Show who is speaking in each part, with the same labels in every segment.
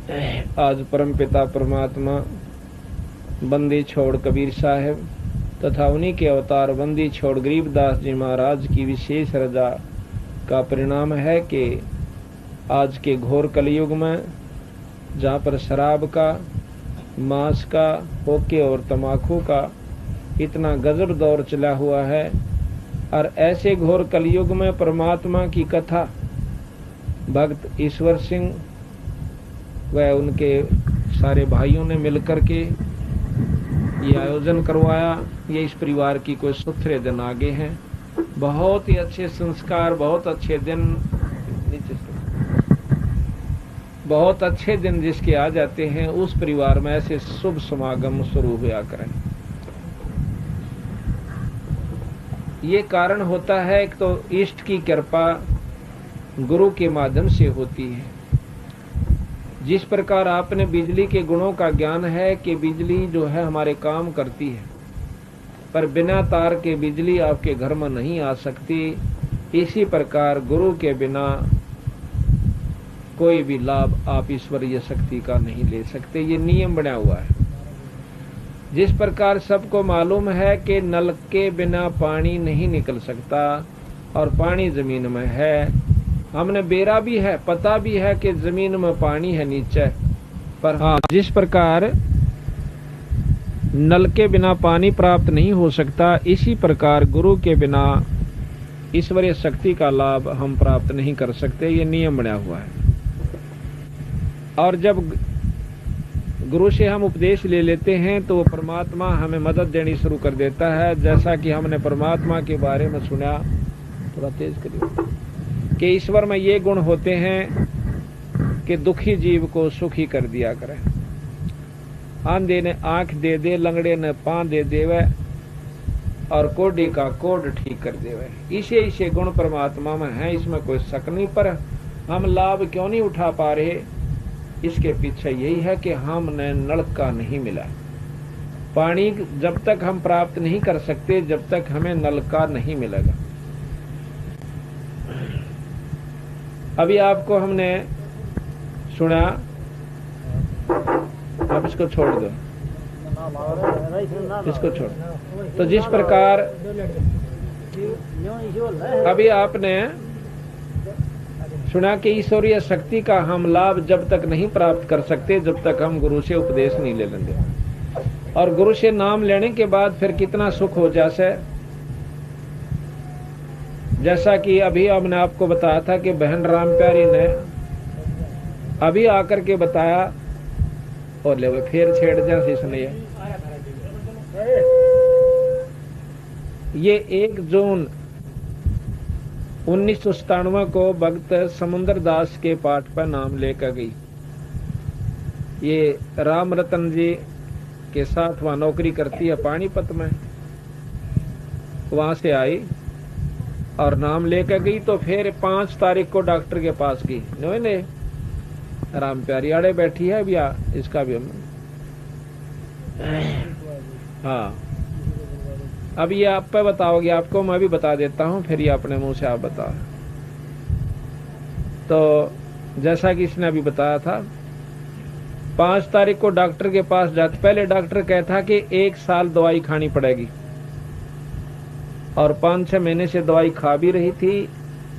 Speaker 1: आज परम पिता परमात्मा बंदी छोड़ कबीर साहब तथा उन्हीं के अवतार बंदी छोड़ गरीबदास जी महाराज की विशेष रजा का परिणाम है कि आज के घोर कलयुग में जहाँ पर शराब का, मांस का, होके और तम्बाकू का इतना गजब दौर चला हुआ है, और ऐसे घोर कलयुग में परमात्मा की कथा भक्त ईश्वर सिंह व उनके सारे भाइयों ने मिलकर के ये आयोजन करवाया। ये इस परिवार की कोई सुथरे दिन आगे हैं। बहुत ही अच्छे संस्कार, बहुत अच्छे दिन, बहुत अच्छे दिन जिसके आ जाते हैं, उस परिवार में ऐसे शुभ समागम शुरू हुआ करें। ये कारण होता है कि तो इष्ट की कृपा गुरु के माध्यम से होती है। जिस प्रकार आपने बिजली के गुणों का ज्ञान है कि बिजली जो है हमारे काम करती है, पर बिना तार के बिजली आपके घर में नहीं आ सकती, इसी प्रकार गुरु के बिना कोई भी लाभ आप ईश्वरीय शक्ति का नहीं ले सकते। ये नियम बना हुआ है। जिस प्रकार सबको मालूम है कि नल के बिना पानी नहीं निकल सकता और पानी जमीन में है, हमने बेरा भी है, पता भी है कि जमीन में पानी है नीचे, पर हाँ, जिस प्रकार नल के बिना पानी प्राप्त नहीं हो सकता, इसी प्रकार गुरु के बिना ईश्वरीय शक्ति का लाभ हम प्राप्त नहीं कर सकते। ये नियम बना हुआ है। और जब गुरु से हम उपदेश ले लेते हैं तो परमात्मा हमें मदद देनी शुरू कर देता है। जैसा कि हमने परमात्मा के बारे में सुना, थोड़ा तेज करिए, कि ईश्वर में ये गुण होते हैं कि दुखी जीव को सुखी कर दिया करे। आंधे ने आंख दे दे, लंगड़े ने पांव दे देवे और कोढ़ी का कोढ़ ठीक कर देवे। इसे गुण परमात्मा में है, इसमें कोई शक नहीं। पर हम लाभ क्यों नहीं उठा पा रहे, इसके पीछे यही है कि हमने नलका नहीं मिला। पानी जब तक हम प्राप्त नहीं कर सकते, जब तक हमें नलका नहीं मिलेगा। अभी आपको हमने सुना, आप इसको छोड़ दो, इसको छोड़। तो जिस प्रकार अभी आपने सुना कि ईश्वरीय शक्ति का हम लाभ जब तक नहीं प्राप्त कर सकते, जब तक हम गुरु से उपदेश नहीं ले लेंगे। और गुरु से नाम लेने के बाद फिर कितना सुख हो जाए। जैसा कि अभी हमने आपको बताया था कि बहन राम प्यारी ने अभी आकर के बताया, और ले वो फिर छेड़ जैसे इसने ये 1 जून 1997 को भक्त समुंदर दास के पाठ पर नाम लेकर गई। ये राम रतन जी के साथ वहां नौकरी करती है पानीपत में, वहां से आई और नाम लेकर गई। तो फिर 5 तारीख को डॉक्टर के पास गई। ने राम प्यारी आड़े बैठी है भैया, इसका भी हम हाँ, अब ये आप पे बताओगे, आपको मैं भी बता देता हूं, फिर ये अपने मुंह से आप बताओ। तो जैसा कि इसने अभी बताया था, 5 तारीख को डॉक्टर के पास जाते, पहले डॉक्टर कहता कि 1 साल दवाई खानी पड़ेगी, और 5-6 महीने से दवाई खा भी रही थी,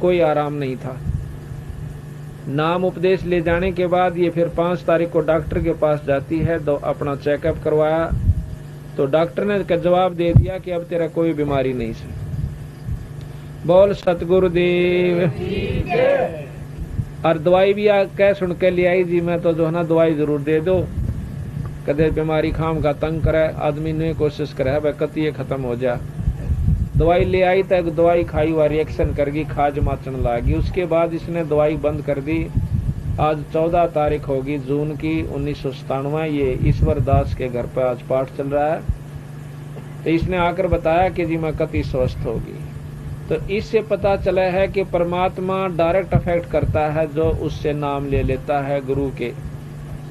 Speaker 1: कोई आराम नहीं था। नाम उपदेश ले जाने के बाद ये फिर 5 तारीख को डॉक्टर के पास जाती है, तो अपना चेकअप करवाया। तो डॉक्टर ने जवाब दे दिया कि अब तेरा कोई बीमारी नहीं है। बोल सतगुरुदेव। और दवाई भी कह सुन के ले आई जी, मैं तो जो है ना दवाई जरूर दे दो, कदे बीमारी खाम का तंग करे, आदमी ने कोशिश करे भाई कति ये खत्म हो जा। दवाई ले आई तो दवाई खाई हुआ रिएक्शन कर गई, खाज माचन लागी। उसके बाद इसने दवाई बंद कर दी। आज 14 तारीख होगी जून की 1997। ये ईश्वर दास के घर पर आज पाठ चल रहा है। तो इसने आकर बताया कि जी मैं कति स्वस्थ होगी। तो इससे पता चला है कि परमात्मा डायरेक्ट अफेक्ट करता है जो उससे नाम ले लेता है गुरु के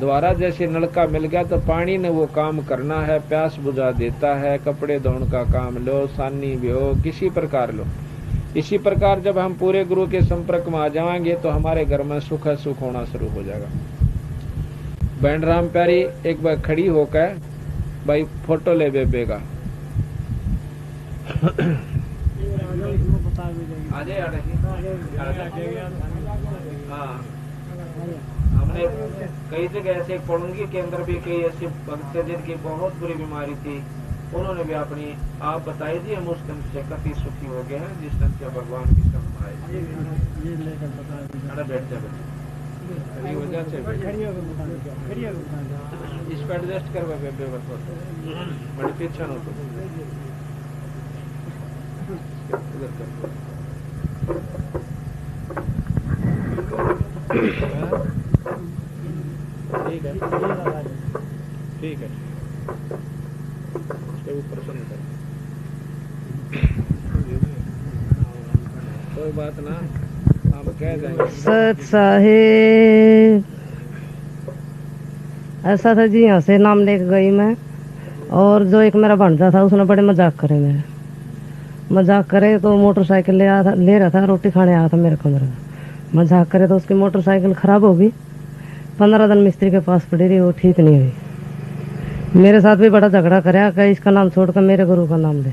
Speaker 1: द्वारा। जैसे नलका मिल गया तो पानी ने वो काम करना है, प्यास बुझा देता है। कपड़े धोने का काम लो, सानी भी हो, किसी प्रकार लो। इसी प्रकार जब हम पूरे गुरु के संपर्क में आ जाएंगे तो हमारे घर में सुख सुख होना शुरू हो जाएगा। बहन राम प्यारी एक बार खड़ी होकर भाई फोटो ले बेबे का। हाँ, हमने कई जगह ऐसे पढ़ूंगी के अंदर भी कई ऐसे भक्त थे जिनकी बहुत बुरी बीमारी थी, उन्होंने भी अपनी आप बताई थी, हम उस दिन से काफी सुखी हो गए हैं जिस दिन से भगवान की समाए। बैठ जा इस पर एडजस्ट कर बेबे बड़ी पीछा हो तो ठीक है ठीक है ऊपर सुन कोई बात ना, हम कह देंगे।
Speaker 2: सत साहेब ऐसा था जी, यहाँ से नाम लेके गई मैं, और जो एक मेरा भांजा था उसने बड़े मजाक करे, मेरे मजाक करे तो मोटरसाइकिल ले रहा था, रोटी खाने आया था मेरे कमरे में, मजाक करे तो उसकी मोटरसाइकिल खराब हो गई। 15 दिन मिस्त्री के पास पड़ी रही, वो ठीक नहीं हुई। मेरे साथ भी बड़ा झगड़ा कराया कि इसका नाम छोड़कर मेरे गुरु का नाम ले।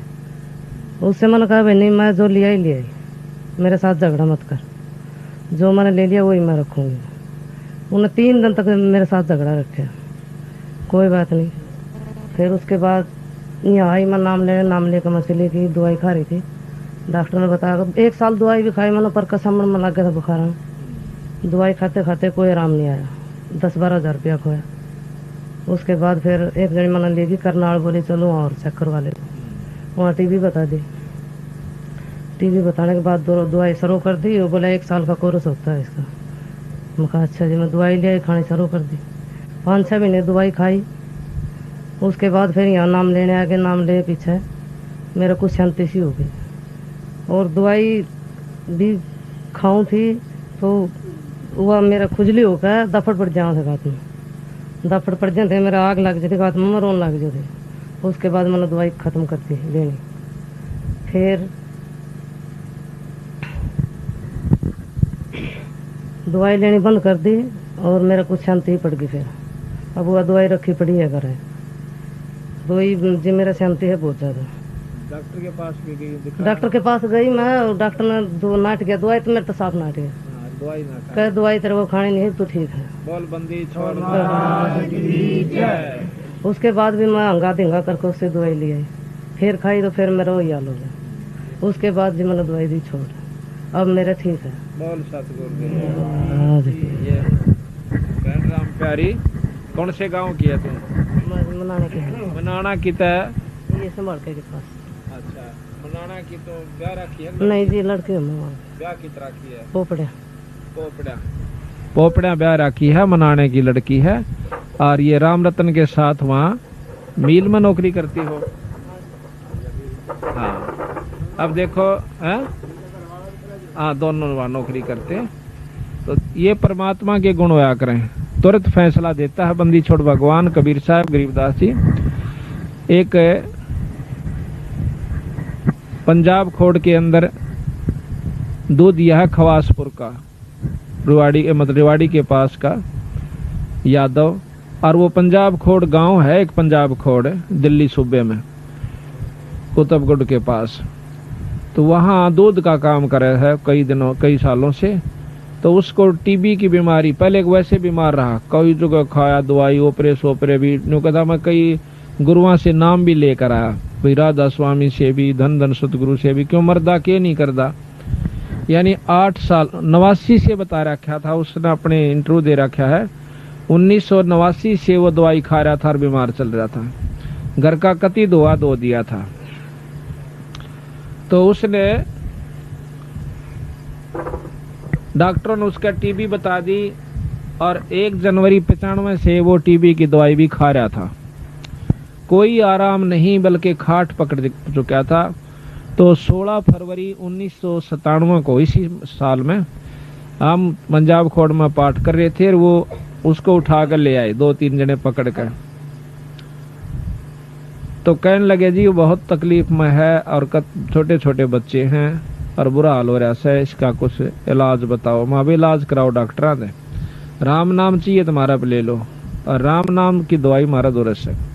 Speaker 2: उससे मैंने कहा भाई नहीं, मैं जो लिया ही लिया ही, मेरे साथ झगड़ा मत कर, जो मैंने ले लिया वही मैं रखूँगी। उन्हें 3 दिन तक मेरे साथ झगड़ा रखे, कोई बात नहीं। फिर उसके बाद यहाँ आई, मैं नाम लेकर मछली की दवाई खा रही थी। डॉक्टर ने बताया 1 साल दवाई भी खाई मैंने, पर कसम में लग गया था बुखार। दवाई खाते खाते कोई आराम नहीं आया, 10-12 हज़ार रुपया खोया। उसके बाद फिर एक जन मैंने लेगी करनाल, बोली चलो वहाँ और चेक करवा ले। वहाँ टीबी बता दी, टीबी बताने के बाद दवाई शुरू कर दी। वो बोला 1 साल का कोर्स होता है इसका। मैं कहा अच्छा जी। मैं दवाई ले आई, खानी शुरू कर दी। 5-6 महीने दवाई खाई। उसके बाद फिर यहाँ नाम लेने आ गए, नाम ले पीछे मेरा कुछ शांति सी हो गई। और दवाई भी खाऊं थी तो वह मेरा खुजली हो गया, दफड़ पड़ जाओ थे गात में, दफड़ पड़ जाते मेरा आग लग जाती गात में, रोन लग जाते। उसके बाद मैंने दवाई ख़त्म कर दी लेनी। फिर दवाई लेनी बंद कर दी और मेरा कुछ शांति ही पड़ गई। फिर अब वह दवाई रखी पड़ी है घर है, दवाई जी मेरा शांति है बहुत ज़्यादा।
Speaker 1: डॉक्टर के पास भी गई?
Speaker 2: डॉक्टर के पास गई मैं, और डॉक्टर ने नाट गया दवाई, तो मेरे तो साफ नाट गया।
Speaker 1: दवाई ना
Speaker 2: कह दवाई तेरे को खानी नहीं तो ठीक है,
Speaker 1: बोल बंदी छोड़।
Speaker 2: उसके बाद भी मैं हंगा धिंगा करके उससे दवाई ले आई, फिर खाई तो फिर मेरा वही हाल हो गया। उसके बाद जी मैंने दवाई दी छोड़, अब मेरा ठीक है।
Speaker 1: बोल सतगुरु। ये बहन राम प्यारी कौन से गांव की है तुम? मनाना की है,
Speaker 2: ये संभाल के पास।
Speaker 1: अच्छा, मनाना की तो ब्याह रखी है?
Speaker 2: नहीं जी, लड़के
Speaker 1: ब्याह की तरह की है।
Speaker 2: पोपड़िया
Speaker 1: पोपड़िया ब्याह रखी है, मनाने की लड़की है। और ये राम रतन के साथ वहाँ मिल में नौकरी करती हो? हाँ, अब देखो हाँ, दोनों वहाँ नौकरी करते हैं। तो ये परमात्मा के गुण होया करें, तुरंत फैसला देता है बंदी छोड़ भगवान। कबीर साहब गरीबदास जी एक पंजाब खोड़ के अंदर दूध दिया है, खवासपुर का, रेवाड़ी के पास का यादव। और वो पंजाब खोड़ गांव है, एक पंजाब खोड़ दिल्ली सूबे में, कुतुबगढ़ के पास। तो वहाँ दूध का काम कर रहा है कई सालों से। तो उसको टीबी की बीमारी, पहले वैसे बीमार रहा, कई जगह खाया दवाई, ओपरे भी न्यू कहता। मैं कई गुरुओं से नाम भी लेकर आया, भाई राधा स्वामी से भी, धन धन सतगुरु से भी, क्यों मरदा के नहीं करदा। यानी 8 साल 89 से बता रखा था उसने, अपने इंटरव्यू दे रखा है। 1989 से वो दवाई खा रहा था और बीमार चल रहा था, घर का कति दुआ दो दिया था। तो उसने डॉक्टरों ने उसका टीबी बता दी, और 1 जनवरी 95 से वो टीबी की दवाई भी खा रहा था। कोई आराम नहीं, बल्कि खाट पकड़ चुका था। तो 16 फरवरी 1997 को, इसी साल में, हम पंजाब खोड़ में पाठ कर रहे थे, और वो उसको उठा कर ले आए, 2-3 जने पकड़ कर। तो कहने लगे जी वो बहुत तकलीफ में है, और छोटे छोटे बच्चे हैं और बुरा हाल हो रहा है, इसका कुछ इलाज बताओ। मैं भी इलाज कराओ डॉक्टर ने, राम नाम चाहिए तुम्हारा पे ले लो। और राम नाम की दवाई महाराज और रसक